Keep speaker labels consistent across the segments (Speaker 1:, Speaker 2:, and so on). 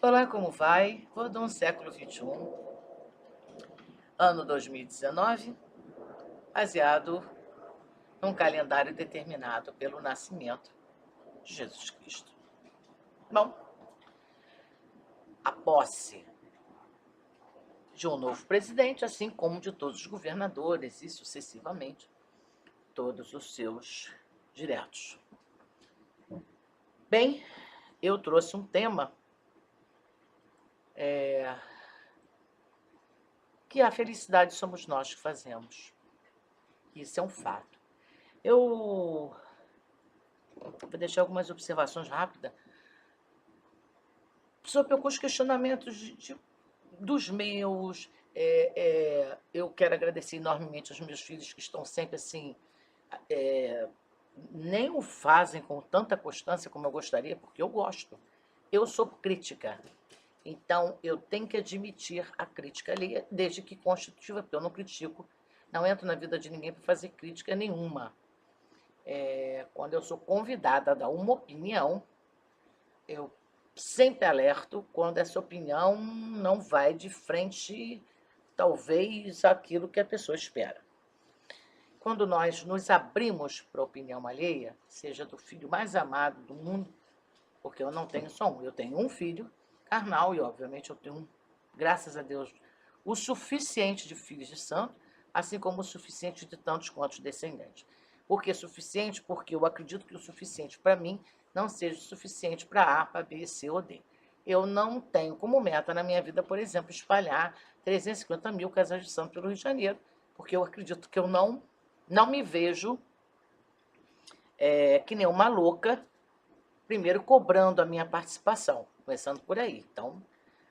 Speaker 1: Olá, como vai? Cordão século XXI, ano 2019, baseado num calendário determinado pelo nascimento de Jesus Cristo. Bom, a posse de um novo presidente, assim como de todos os governadores e sucessivamente todos os seus diretos. Bem, eu trouxe um tema que a felicidade somos nós que fazemos. Isso é um fato. Eu vou deixar algumas observações rápidas sobre alguns questionamentos dos meus. Eu quero agradecer enormemente aos meus filhos que estão sempre assim, nem o fazem com tanta constância como eu gostaria, porque eu gosto. Eu sou crítica, então eu tenho que admitir a crítica ali, desde que constitutiva, porque eu não critico, não entro na vida de ninguém para fazer crítica nenhuma. Quando eu sou convidada a dar uma opinião, eu sempre alerto quando essa opinião não vai de frente, talvez, àquilo que a pessoa espera. Quando nós nos abrimos para a opinião alheia, seja do filho mais amado do mundo, porque eu não tenho só um, eu tenho um filho carnal e, obviamente, eu tenho, graças a Deus, o suficiente de filhos de santo, assim como o suficiente de tantos quantos descendentes. Por que suficiente? Porque eu acredito que o suficiente para mim não seja o suficiente para A, para B, C ou D. Eu não tenho como meta na minha vida, por exemplo, espalhar 350 mil casais de santo pelo Rio de Janeiro, porque eu acredito que eu não me vejo que nem uma louca, primeiro cobrando a minha participação, começando por aí. Então,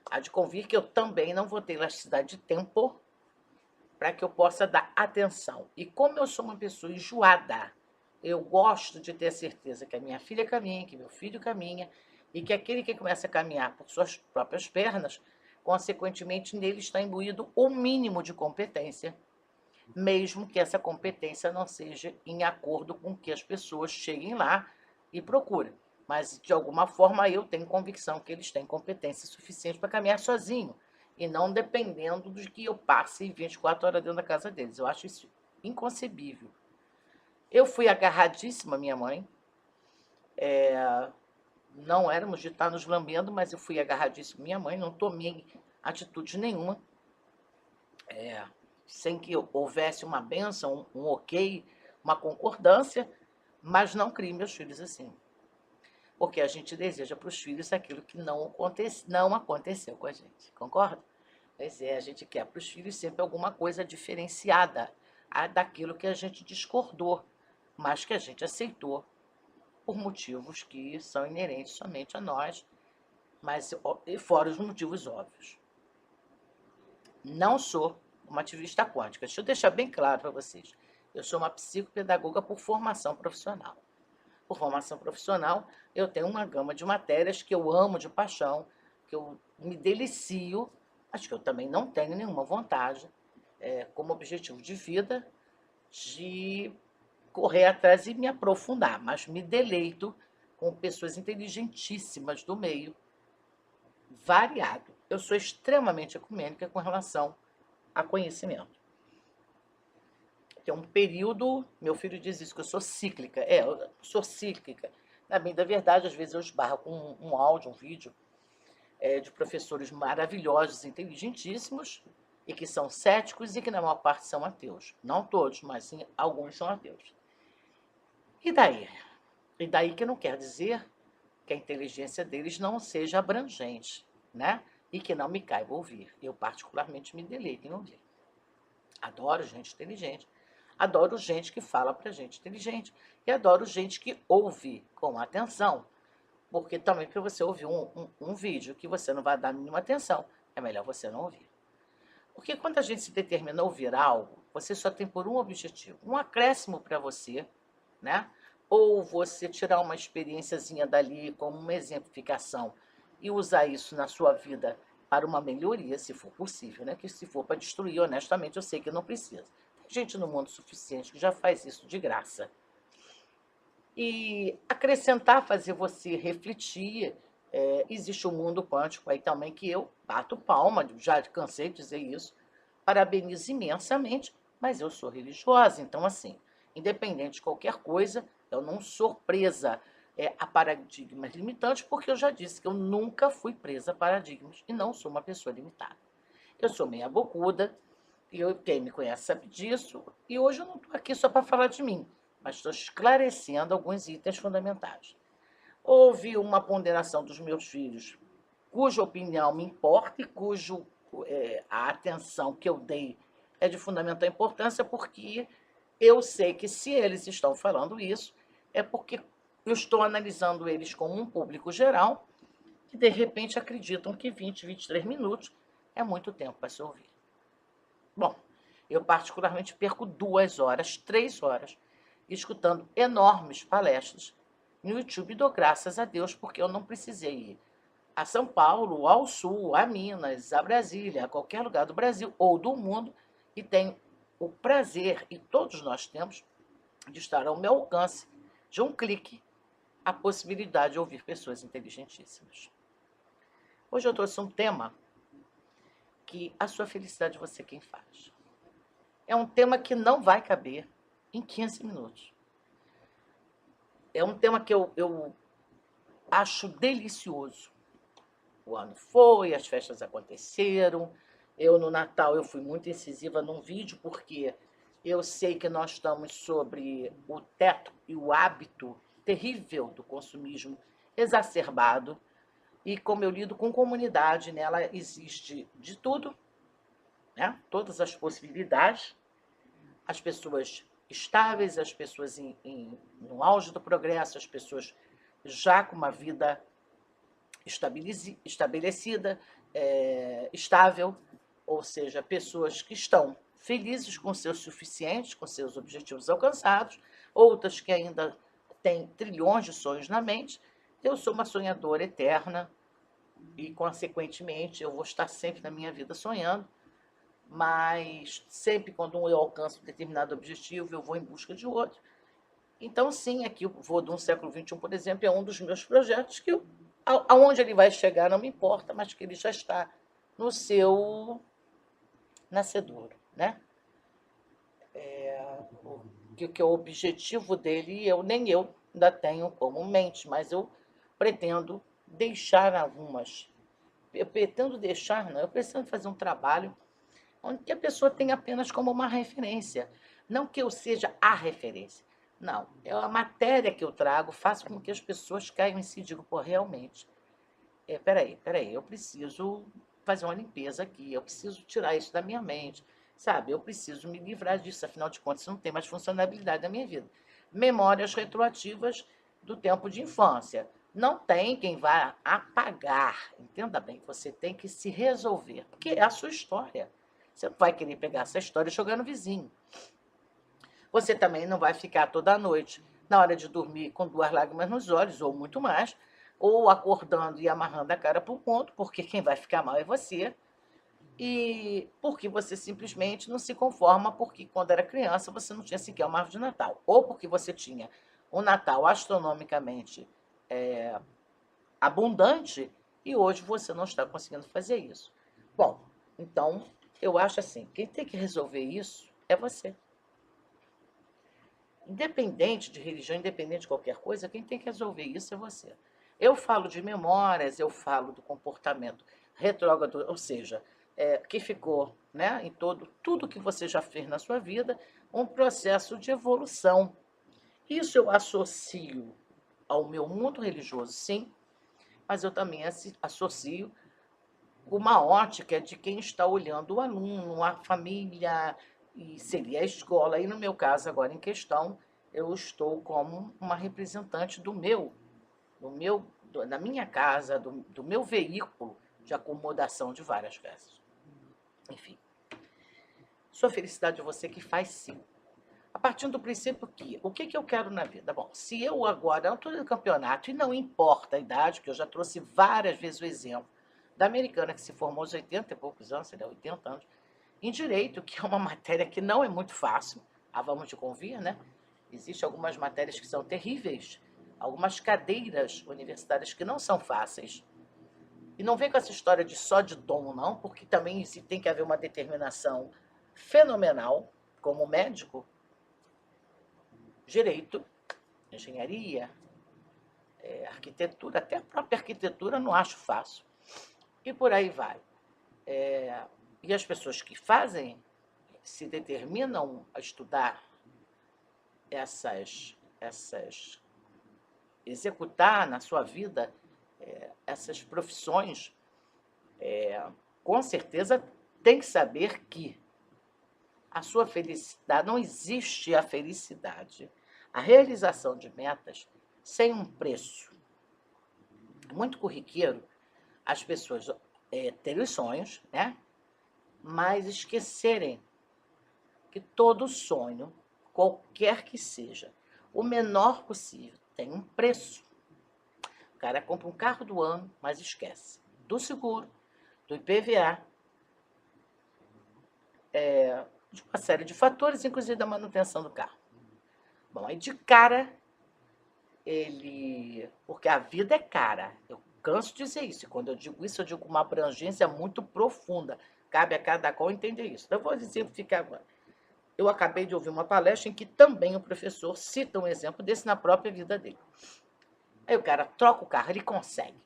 Speaker 1: há de convir que eu também não vou ter elasticidade de tempo para que eu possa dar atenção. E como eu sou uma pessoa enjoada, eu gosto de ter a certeza que a minha filha caminha, que meu filho caminha, e que aquele que começa a caminhar por suas próprias pernas, consequentemente, nele está imbuído o mínimo de competência, mesmo que essa competência não seja em acordo com que as pessoas cheguem lá e procurem. Mas, de alguma forma, eu tenho convicção que eles têm competência suficiente para caminhar sozinho, e não dependendo de que eu passe 24 horas dentro da casa deles. Eu acho isso inconcebível. Eu fui agarradíssima à minha mãe, não éramos de estar nos lambendo, mas eu fui agarradíssima à minha mãe, não tomei atitude nenhuma, sem que houvesse uma benção, um ok, uma concordância, mas não crie meus filhos assim. Porque a gente deseja para os filhos aquilo que não aconteceu com a gente, concorda? Pois é, a gente quer para os filhos sempre alguma coisa diferenciada daquilo que a gente discordou, mas que a gente aceitou por motivos que são inerentes somente a nós, mas fora os motivos óbvios. Não sou uma ativista quântica. Deixa eu deixar bem claro para vocês. Eu sou uma psicopedagoga por formação profissional. Por formação profissional, eu tenho uma gama de matérias que eu amo de paixão, que eu me delicio, mas que eu também não tenho nenhuma vontade, como objetivo de vida, de correr atrás e me aprofundar, mas me deleito com pessoas inteligentíssimas do meio, variado. Eu sou extremamente ecumênica com relação a conhecimento. Tem um período, meu filho diz isso, que eu sou cíclica. Eu sou cíclica. Na bem da verdade, às vezes eu esbarro com um áudio, um vídeo, de professores maravilhosos, inteligentíssimos, e que são céticos e que na maior parte são ateus. Não todos, mas sim alguns são ateus. E daí? E daí que não quer dizer que a inteligência deles não seja abrangente, né? E que não me caiba ouvir. Eu particularmente me deleito em ouvir. Adoro gente inteligente. Adoro gente que fala para gente inteligente. E adoro gente que ouve com atenção. Porque também para você ouvir um vídeo que você não vai dar nenhuma atenção, é melhor você não ouvir. Porque quando a gente se determina a ouvir algo, você só tem por um objetivo, um acréscimo para você, né? Ou você tirar uma experiênciazinha dali como uma exemplificação e usar isso na sua vida para uma melhoria, se for possível, né? Que se for para destruir, honestamente, eu sei que não precisa. Tem gente no mundo suficiente que já faz isso de graça. E acrescentar, fazer você refletir, Existe o mundo quântico aí também, que eu bato palma, já cansei de dizer isso, parabenizo imensamente, mas eu sou religiosa, então assim, independente de qualquer coisa, eu não sou presa a paradigmas limitantes, porque eu já disse que eu nunca fui presa a paradigmas e não sou uma pessoa limitada. Eu sou meia bocuda, e quem me conhece sabe disso, e hoje eu não estou aqui só para falar de mim, mas estou esclarecendo alguns itens fundamentais. Houve uma ponderação dos meus filhos, cuja opinião me importa e a atenção que eu dei é de fundamental importância, porque eu sei que se eles estão falando isso, é porque eu estou analisando eles como um público geral, que de repente acreditam que 20, 23 minutos é muito tempo para se ouvir. Bom, eu particularmente perco 2 horas, 3 horas, escutando enormes palestras no YouTube. Dou graças a Deus, porque eu não precisei ir a São Paulo, ao Sul, a Minas, a Brasília, a qualquer lugar do Brasil ou do mundo, e tenho o prazer, e todos nós temos, de estar ao meu alcance, de um clique, a possibilidade de ouvir pessoas inteligentíssimas. Hoje eu trouxe um tema que a sua felicidade você quem faz. É um tema que não vai caber em 15 minutos. É um tema que eu acho delicioso. O ano foi, as festas aconteceram. Eu, no Natal, eu fui muito incisiva num vídeo, porque eu sei que nós estamos sobre o teto e o hábito terrível do consumismo exacerbado. E como eu lido com comunidade, nela existe de tudo, né? Todas as possibilidades. As pessoas estáveis, as pessoas no auge do progresso, as pessoas já com uma vida estabelecida, estável, ou seja, pessoas que estão felizes com seus suficientes, com seus objetivos alcançados, outras que ainda têm trilhões de sonhos na mente. Eu sou uma sonhadora eterna e, consequentemente, eu vou estar sempre na minha vida sonhando, mas sempre quando eu alcanço um determinado objetivo, eu vou em busca de outro. Então, sim, aqui o Voo do Século XXI, por exemplo, é um dos meus projetos que aonde ele vai chegar não me importa, mas que ele já está no seu nascedouro, né? Que o objetivo dele, nem eu ainda tenho como mente, mas eu pretendo deixar algumas. Eu pretendo deixar, não, eu pretendo fazer um trabalho onde a pessoa tem apenas como uma referência. Não que eu seja a referência. Não, é a matéria que eu trago, faço com que as pessoas caiam em si e digam, pô, realmente, peraí, eu preciso fazer uma limpeza aqui, eu preciso tirar isso da minha mente, sabe? Eu preciso me livrar disso, afinal de contas, isso não tem mais funcionalidade na minha vida. Memórias retroativas do tempo de infância. Não tem quem vá apagar. Entenda bem, você tem que se resolver, porque é a sua história. Você não vai querer pegar essa história e jogar no vizinho. Você também não vai ficar toda noite, na hora de dormir, com 2 lágrimas nos olhos, ou muito mais, ou acordando e amarrando a cara para o ponto, porque quem vai ficar mal é você, e porque você simplesmente não se conforma, porque quando era criança você não tinha sequer uma árvore de Natal, ou porque você tinha um Natal astronomicamente abundante, e hoje você não está conseguindo fazer isso. Bom, então, eu acho assim, quem tem que resolver isso é você. Independente de religião, independente de qualquer coisa, quem tem que resolver isso é você. Eu falo de memórias, eu falo do comportamento retrógrado, ou seja, que ficou, né, em tudo que você já fez na sua vida, um processo de evolução. Isso eu associo ao meu mundo religioso, sim, mas eu também associo uma ótica de quem está olhando o aluno, a família, e seria a escola. E no meu caso, agora em questão, eu estou como uma representante da minha casa, do meu veículo de acomodação de várias vezes. Enfim, sua felicidade é você que faz, sim. A partir do princípio que, o que eu quero na vida? Bom, se eu agora estou no campeonato, e não importa a idade, que eu já trouxe várias vezes o exemplo da americana que se formou aos 80 e poucos anos, seria 80 anos, em direito, que é uma matéria que não é muito fácil, vamos de convir, né? Existem algumas matérias que são terríveis, algumas cadeiras universitárias que não são fáceis, E não vem com essa história de só de dom, não, porque também tem que haver uma determinação fenomenal, como médico, direito, engenharia, arquitetura, até a própria arquitetura não acho fácil. E por aí vai. E as pessoas que fazem, se determinam a estudar executar na sua vida essas profissões, com certeza tem que saber que a sua felicidade, não existe a felicidade, a realização de metas sem um preço. É muito corriqueiro as pessoas terem sonhos, né? Mas esquecerem que todo sonho, qualquer que seja, o menor possível, tem um preço. O cara compra um carro do ano, mas esquece do seguro, do IPVA, de uma série de fatores, inclusive da manutenção do carro. Bom, aí de cara, porque a vida é cara, eu canso de dizer isso, e quando eu digo isso, eu digo com uma abrangência muito profunda, cabe a cada qual entender isso. Então, eu vou exemplificar agora. Eu acabei de ouvir uma palestra em que também o professor cita um exemplo desse na própria vida dele. Aí o cara troca o carro, ele consegue.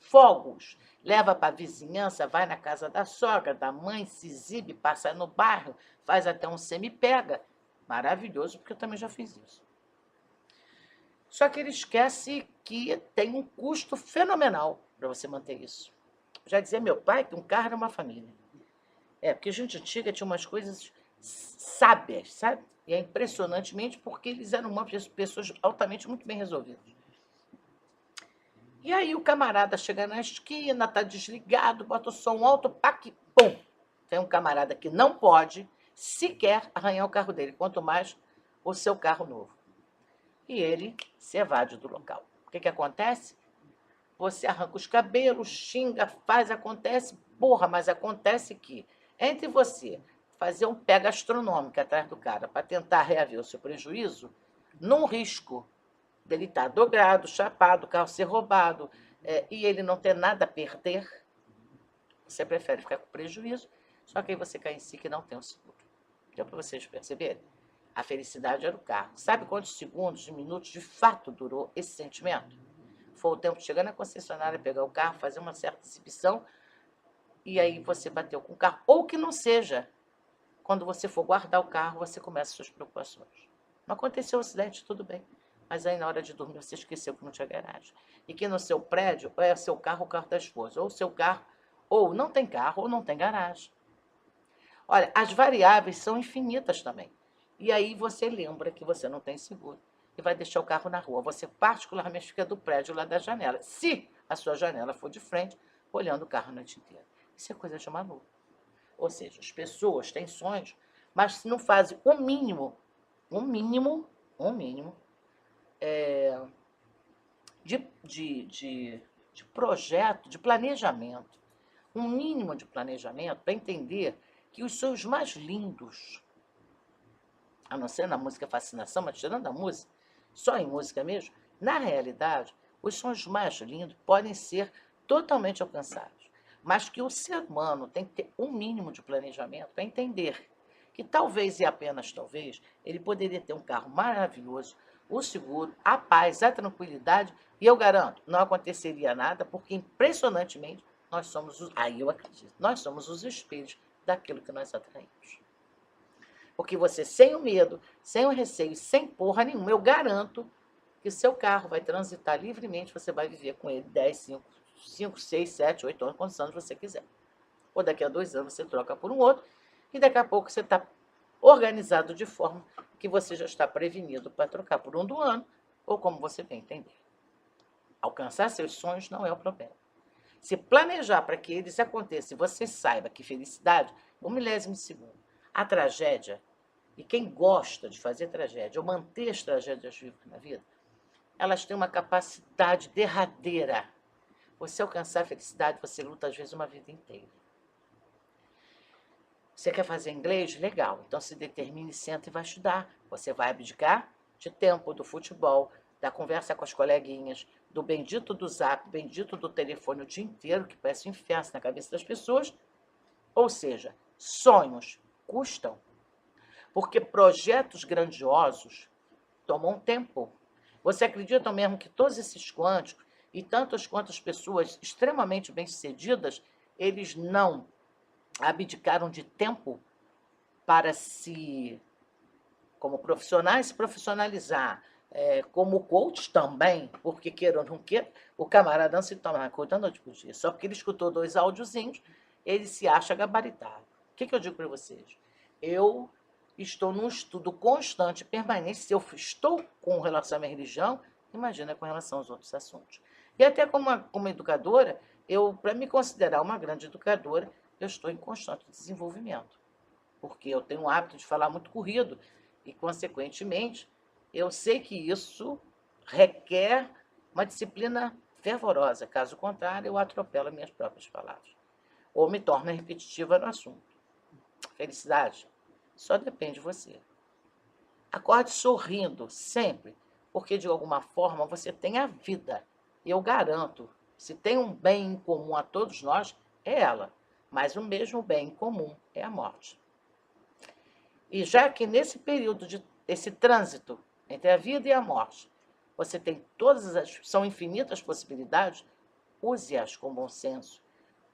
Speaker 1: Fogos. Leva para a vizinhança, vai na casa da sogra, da mãe, se exibe, passa no bairro, faz até um semi-pega. Maravilhoso, porque eu também já fiz isso. Só que ele esquece que tem um custo fenomenal para você manter isso. Já dizia meu pai que um carro era uma família. Porque gente antiga tinha umas coisas sábias, sabe? E é impressionantemente porque eles eram pessoas altamente muito bem resolvidas. E aí o camarada chega na esquina, tá desligado, bota o som alto, pac, pum. Tem um camarada que não pode sequer arranhar o carro dele, quanto mais o seu carro novo. E ele se evade do local. O que acontece? Você arranca os cabelos, xinga, faz, acontece. Porra, mas acontece que entre você fazer um pé gastronômico atrás do cara para tentar reaver o seu prejuízo, num risco dele estar dobrado, chapado, o carro ser roubado, e ele não ter nada a perder, você prefere ficar com prejuízo, só que aí você cai em si que não tem o seguro. Deu para vocês perceberem? A felicidade era o carro. Sabe quantos segundos, de minutos, de fato durou esse sentimento? Foi o tempo de chegar na concessionária, pegar o carro, fazer uma certa exibição, e aí você bateu com o carro. Ou que não seja. Quando você for guardar o carro, você começa as suas preocupações. Não aconteceu o acidente, tudo bem. Mas aí na hora de dormir você esqueceu que não tinha garagem. E que no seu prédio é o seu carro, o carro da esposa. Ou o seu carro, ou não tem carro, ou não tem garagem. Olha, as variáveis são infinitas também. E aí você lembra que você não tem seguro e vai deixar o carro na rua. Você particularmente fica do prédio lá da janela. Se a sua janela for de frente, olhando o carro a noite inteira. Isso é coisa de maluco. Ou seja, as pessoas têm sonhos, mas se não fazem o mínimo de projeto, de planejamento, um mínimo de planejamento para entender que os sonhos mais lindos, a não ser na música Fascinação, mas tirando a música, só em música mesmo, na realidade, os sonhos mais lindos podem ser totalmente alcançados, mas que o ser humano tem que ter um mínimo de planejamento para entender que talvez e apenas talvez ele poderia ter um carro maravilhoso, o seguro, a paz, a tranquilidade, e eu garanto, não aconteceria nada, porque impressionantemente nós somos, aí eu acredito, nós somos os espelhos daquilo que nós atraímos. Porque você, sem o medo, sem o receio, sem porra nenhuma, eu garanto que o seu carro vai transitar livremente, você vai viver com ele 10, 5, 6, 7, 8 anos, quantos anos você quiser. Ou daqui a 2 anos você troca por um outro, e daqui a pouco você está organizado de forma que você já está prevenido para trocar por um do ano, ou como você bem entender. Alcançar seus sonhos não é o problema. Se planejar para que eles aconteçam e você saiba que felicidade, 1/1000 de segundo, a tragédia, e quem gosta de fazer tragédia, ou manter as tragédias vivas na vida, elas têm uma capacidade derradeira. Você alcançar a felicidade, você luta às vezes uma vida inteira. Você quer fazer inglês? Legal. Então se determine, senta e vai estudar. Você vai abdicar de tempo do futebol, da conversa com as coleguinhas, do bendito do Zap, bendito do telefone o dia inteiro, que parece um inferno na cabeça das pessoas. Ou seja, sonhos custam, porque projetos grandiosos tomam tempo. Você acredita mesmo que todos esses quânticos e tantas quantas pessoas extremamente bem-sucedidas, eles não abdicaram de tempo para se, como profissionais, se profissionalizar, como coach também, porque queira ou não queira, o camarada não se toma conta da noite por dia. Só porque ele escutou 2 áudiozinhos, ele se acha gabaritado. O que eu digo para vocês? Eu estou num estudo constante, permanente. Se eu estou com relação à minha religião, imagina com relação aos outros assuntos. E até como educadora, para me considerar uma grande educadora, eu estou em constante desenvolvimento. Porque eu tenho o hábito de falar muito corrido e, consequentemente, eu sei que isso requer uma disciplina fervorosa. Caso contrário, eu atropelo minhas próprias palavras. Ou me torno repetitiva no assunto. Felicidade só depende de você. Acorde sorrindo sempre, porque de alguma forma você tem a vida. E eu garanto, se tem um bem em comum a todos nós, é ela. Mas o mesmo bem em comum é a morte. E já que nesse período, esse trânsito entre a vida e a morte, você tem são infinitas possibilidades, use-as com bom senso.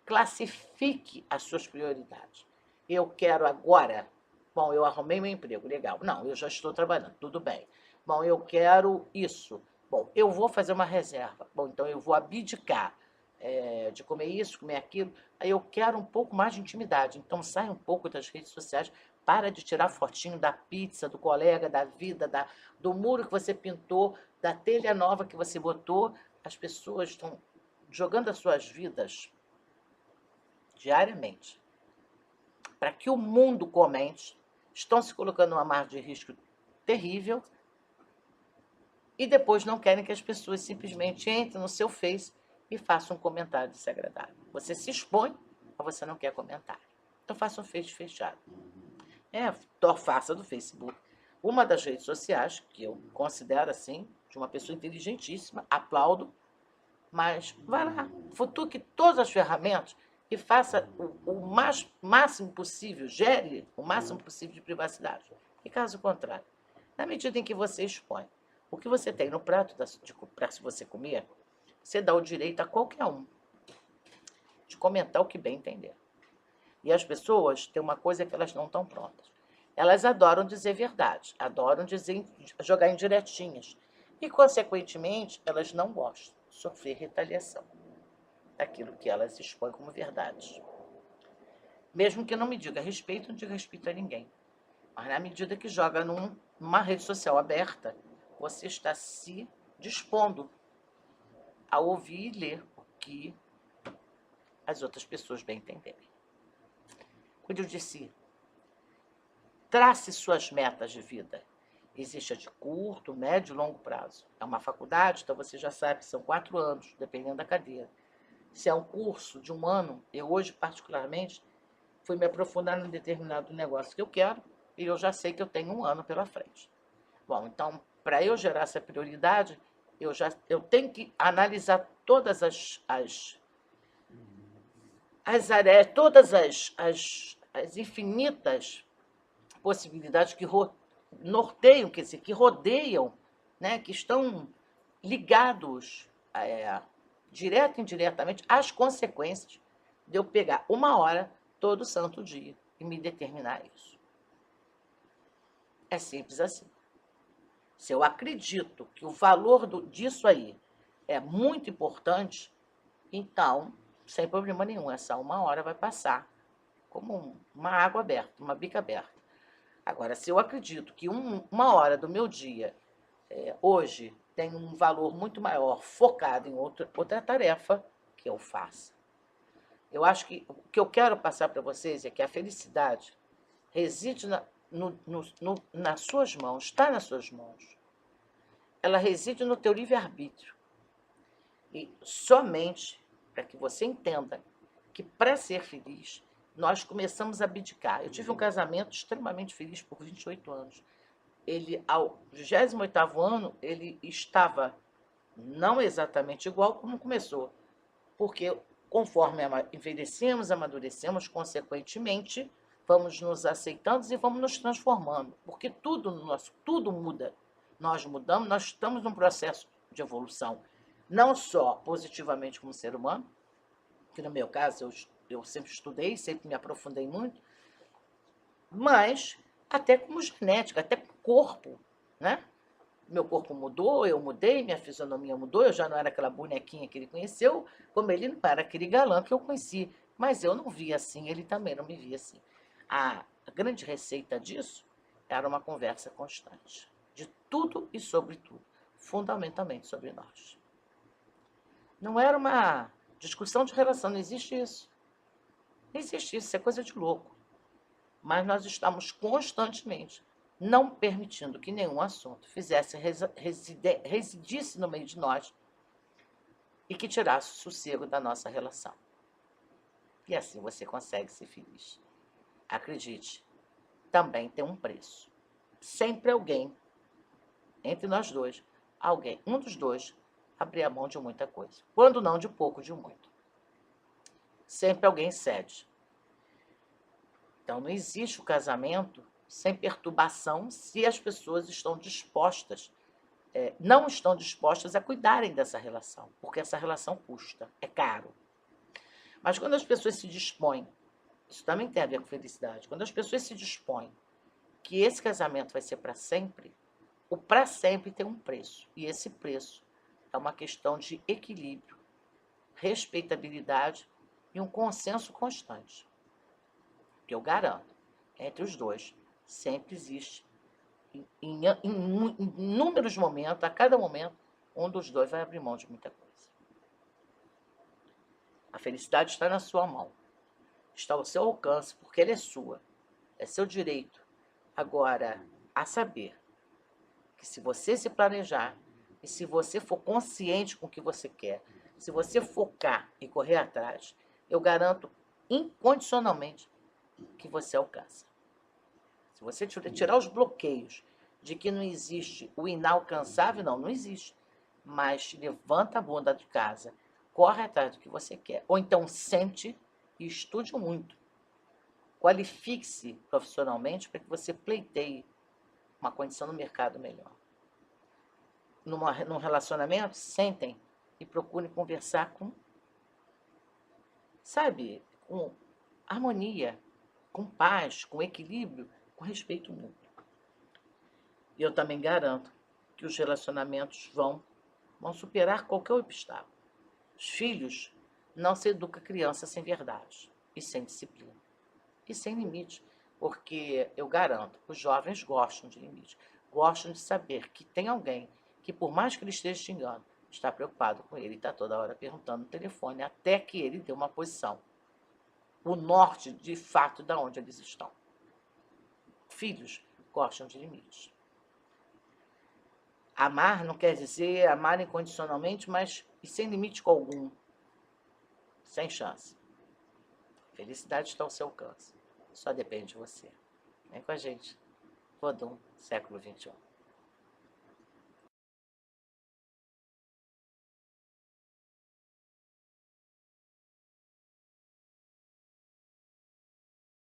Speaker 1: Classifique as suas prioridades. Eu quero agora. Bom, eu arrumei meu emprego, legal. Não, eu já estou trabalhando, tudo bem. Bom, eu quero isso. Bom, eu vou fazer uma reserva. Bom, então eu vou abdicar de comer isso, comer aquilo. Aí eu quero um pouco mais de intimidade. Então sai um pouco das redes sociais, para de tirar fotinho da pizza, do colega, da vida, do muro que você pintou, da telha nova que você botou. As pessoas estão jogando as suas vidas diariamente para que o mundo comente, estão se colocando numa margem de risco terrível e depois não querem que as pessoas simplesmente entrem no seu Face e façam um comentário desagradável. Você se expõe, mas você não quer comentário. Então faça um Face fechado. Faça do Facebook uma das redes sociais, que eu considero assim, de uma pessoa inteligentíssima, aplaudo, mas vai lá, futuque todas as ferramentas e faça o máximo possível, gere o máximo possível de privacidade. E caso contrário, na medida em que você expõe o que você tem no prato para você comer, você dá o direito a qualquer um de comentar o que bem entender. E as pessoas têm uma coisa que elas não estão prontas. Elas adoram dizer verdade, adoram jogar indiretinhas. E, consequentemente, elas não gostam de sofrer retaliação daquilo que elas expõem como verdade. Mesmo que não me diga respeito, não diga respeito a ninguém. Mas na medida que joga numa rede social aberta, você está se dispondo a ouvir e ler o que as outras pessoas bem entenderem. Cuide de si. Trace suas metas de vida. Existe a de curto, médio e longo prazo. É uma faculdade, então você já sabe que são 4 anos, dependendo da cadeira. Se é um curso de 1 ano, eu hoje, particularmente, fui me aprofundar num determinado negócio que eu quero e eu já sei que eu tenho 1 ano pela frente. Bom, então, para eu gerar essa prioridade, eu tenho que analisar todas as áreas, todas as infinitas possibilidades que norteiam, quer dizer, que rodeiam, né, que estão ligados direto e indiretamente às consequências de eu pegar 1 hora todo santo dia e me determinar isso. É simples assim. Se eu acredito que o valor disso aí é muito importante, então, sem problema nenhum, essa 1 hora vai passar como uma água aberta, uma bica aberta. Agora, se eu acredito que 1 hora do meu dia, hoje, tem um valor muito maior focado em outra tarefa, que eu faça. Eu acho que o que eu quero passar para vocês é que a felicidade reside nas suas mãos, está nas suas mãos. Ela reside no teu livre-arbítrio. E somente para que você entenda que, para ser feliz, nós começamos a abdicar. Eu tive um casamento extremamente feliz por 28 anos. Ele, ao 28º ano, ele estava Não exatamente igual como começou, porque conforme envelhecemos, amadurecemos, consequentemente, vamos nos aceitando e vamos nos transformando, porque tudo no nosso, tudo muda. Nós mudamos, nós estamos num processo de evolução, não só positivamente como ser humano, que no meu caso eu sempre estudei, sempre me aprofundei muito, mas até como genética, até como corpo, né? Meu corpo mudou, eu mudei, minha fisionomia mudou, eu já não era aquela bonequinha que ele conheceu, como ele não era aquele galã que eu conheci. Mas eu não via assim, ele também não me via assim. A grande receita disso era uma conversa constante, de tudo e sobre tudo, fundamentalmente sobre nós. Não era uma discussão de relação, não existe isso. Não existe isso, isso é coisa de louco. Mas nós estamos constantemente não permitindo que nenhum assunto residisse no meio de nós e que tirasse o sossego da nossa relação. E assim você consegue ser feliz. Acredite, também tem um preço. Sempre alguém, entre nós dois, alguém, um dos dois, abrir a mão de muita coisa. Quando não, de pouco, de muito. Sempre alguém cede. Então, não existe o casamento sem perturbação se as pessoas estão dispostas, não estão dispostas a cuidarem dessa relação, porque essa relação custa, é caro. Mas quando as pessoas se dispõem, isso também tem a ver com felicidade, quando as pessoas se dispõem que esse casamento vai ser para sempre, o para sempre tem um preço. E esse preço é uma questão de equilíbrio, respeitabilidade e um consenso constante. Que eu garanto, entre os dois, sempre existe, em inúmeros momentos, a cada momento, um dos dois vai abrir mão de muita coisa. A felicidade está na sua mão, está ao seu alcance, porque ela é sua, é seu direito. Agora, a saber que se você se planejar e se você for consciente com o que você quer, se você focar e correr atrás, eu garanto incondicionalmente que você alcança. Se você tirar os bloqueios de que não existe o inalcançável, não existe. Mas levanta a bunda de casa, corre atrás do que você quer. Ou então sente e estude muito. Qualifique-se profissionalmente para que você pleiteie uma condição no mercado melhor. Num relacionamento, sentem e procurem conversar com, sabe, com harmonia, com paz, com equilíbrio, com respeito mútuo. E eu também garanto que os relacionamentos vão superar qualquer obstáculo. Os filhos não se educa criança sem verdade e sem disciplina e sem limite, porque eu garanto, os jovens gostam de limite, gostam de saber que tem alguém que, por mais que ele esteja xingando, está preocupado com ele e está toda hora perguntando no telefone até que ele dê uma posição, o norte de fato de onde eles estão. Filhos gostam de limites. Amar não quer dizer amar incondicionalmente, mas e sem limite algum. Sem chance. Felicidade está ao seu alcance. Só depende de você. Vem com a gente. Vodun, século XXI.